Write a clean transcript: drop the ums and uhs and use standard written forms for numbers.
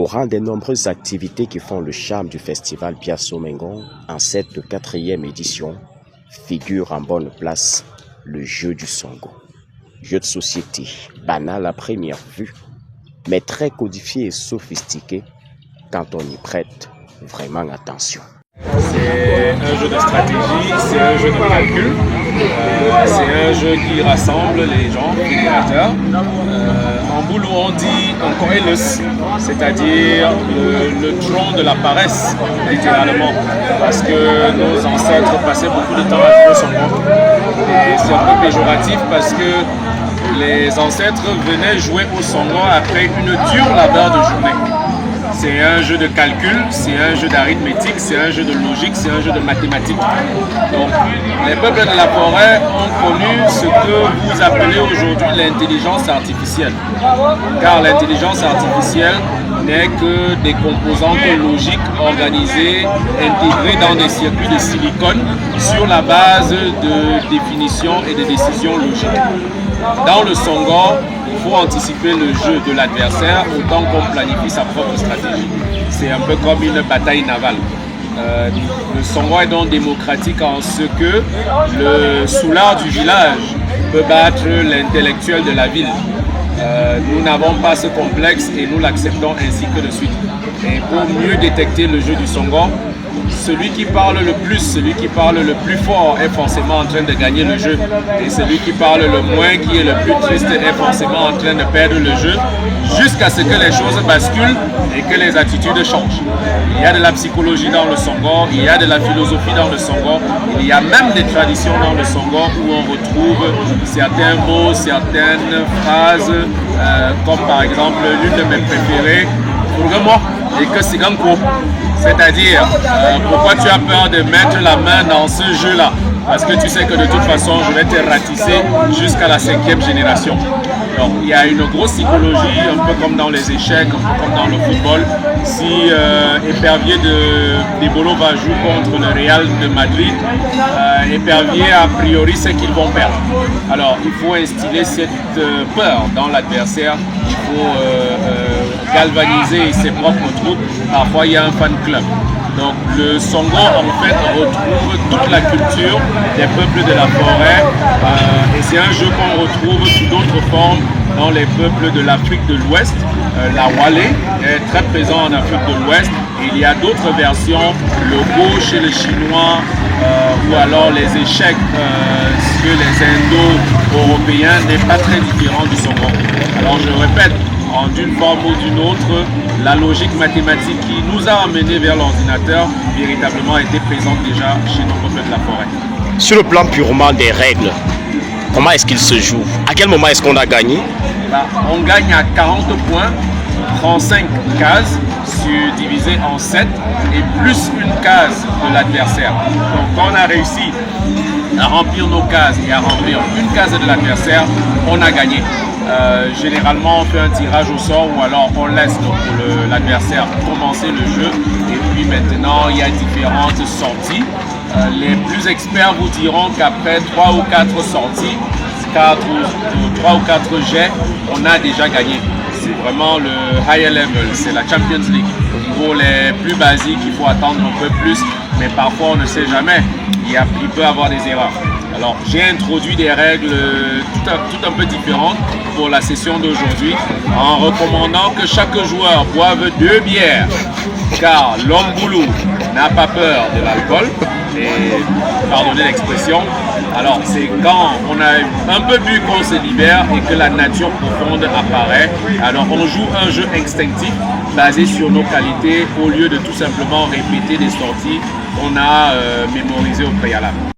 Au rang des nombreuses activités qui font le charme du festival Biasso Mengon, en cette 4e édition, figure en bonne place le jeu du Songo. Jeu de société banal à première vue, mais très codifié et sophistiqué quand on y prête vraiment attention. C'est un jeu de stratégie, c'est un jeu de calcul, c'est un jeu qui rassemble les gens, les créateurs. En boulot, on dit un coelus, c'est-à-dire le tronc de la paresse, littéralement, parce que nos ancêtres passaient beaucoup de temps à jouer au Songo. Et c'est un peu péjoratif parce que les ancêtres venaient jouer au Songo après une dure labeur de journée. C'est un jeu de calcul, c'est un jeu d'arithmétique, c'est un jeu de logique, c'est un jeu de mathématiques. Donc, les peuples de la forêt ont connu ce que vous appelez aujourd'hui l'intelligence artificielle. Car l'intelligence artificielle n'est que des composantes logiques organisées, intégrées dans des circuits de silicone sur la base de définitions et de décisions logiques. Dans le Songo, il faut anticiper le jeu de l'adversaire autant qu'on planifie sa propre stratégie. C'est un peu comme une bataille navale. Le Songo est donc démocratique en ce que le soulard du village peut battre l'intellectuel de la ville. Nous n'avons pas ce complexe et nous l'acceptons ainsi que de suite. Et pour mieux détecter le jeu du Songo, celui qui parle le plus, celui qui parle le plus fort est forcément en train de gagner le jeu. Et celui qui parle le moins, qui est le plus triste, est forcément en train de perdre le jeu jusqu'à ce que les choses basculent et que les attitudes changent. Il y a de la psychologie dans le Songo, il y a de la philosophie dans le Songo, il y a même des traditions dans le Songo où on retrouve certains mots, certaines phrases, comme par exemple l'une de mes préférées, Urgamo et que Siganko. C'est-à-dire, pourquoi tu as peur de mettre la main dans ce jeu-là? Parce que tu sais que de toute façon, je vais te ratisser jusqu'à la 5e génération. Donc, il y a une grosse psychologie, un peu comme dans les échecs, un peu comme dans le football. Si Épervier de Bolo va jouer contre le Real de Madrid, Épervier, a priori, c'est qu'ils vont perdre. Alors, il faut instiller cette peur dans l'adversaire. Il faut galvaniser ses propres troupes. Parfois, il y a un fan club. Donc le Songo en fait retrouve toute la culture des peuples de la forêt et c'est un jeu qu'on retrouve sous d'autres formes dans les peuples de l'Afrique de l'Ouest. La Wale est très présent en Afrique de l'Ouest et il y a d'autres versions, le Go chez les Chinois ou alors les échecs chez les Indo-Européens n'est pas très différent du Songo. Alors je répète, d'une forme ou d'une autre, la logique mathématique qui nous a amenés vers l'ordinateur véritablement était présente déjà chez nos peuples de la forêt. Sur le plan purement des règles, comment est-ce qu'il se joue? À quel moment est-ce qu'on a gagné? On gagne à 40 points, 35 cases divisées en 7 et plus une case de l'adversaire. Donc quand on a réussi à remplir nos cases et à remplir une case de l'adversaire, on a gagné. Généralement on fait un tirage au sort ou alors on laisse l'adversaire commencer le jeu et puis maintenant il y a différentes sorties. Les plus experts vous diront qu'après 3 ou 4 sorties, 3 ou 4 jets, on a déjà gagné. C'est vraiment le higher level, c'est la Champions League. Pour les plus basiques, il faut attendre un peu plus, mais parfois on ne sait jamais, il peut y avoir des erreurs. Alors j'ai introduit des règles tout un peu différentes pour la session d'aujourd'hui en recommandant que chaque joueur boive 2 bières car l'homme boulou n'a pas peur de l'alcool et pardonnez l'expression. Alors c'est quand on a un peu bu qu'on se libère et que la nature profonde apparaît. Alors on joue un jeu instinctif basé sur nos qualités au lieu de tout simplement répéter des sorties qu'on a mémorisées au préalable.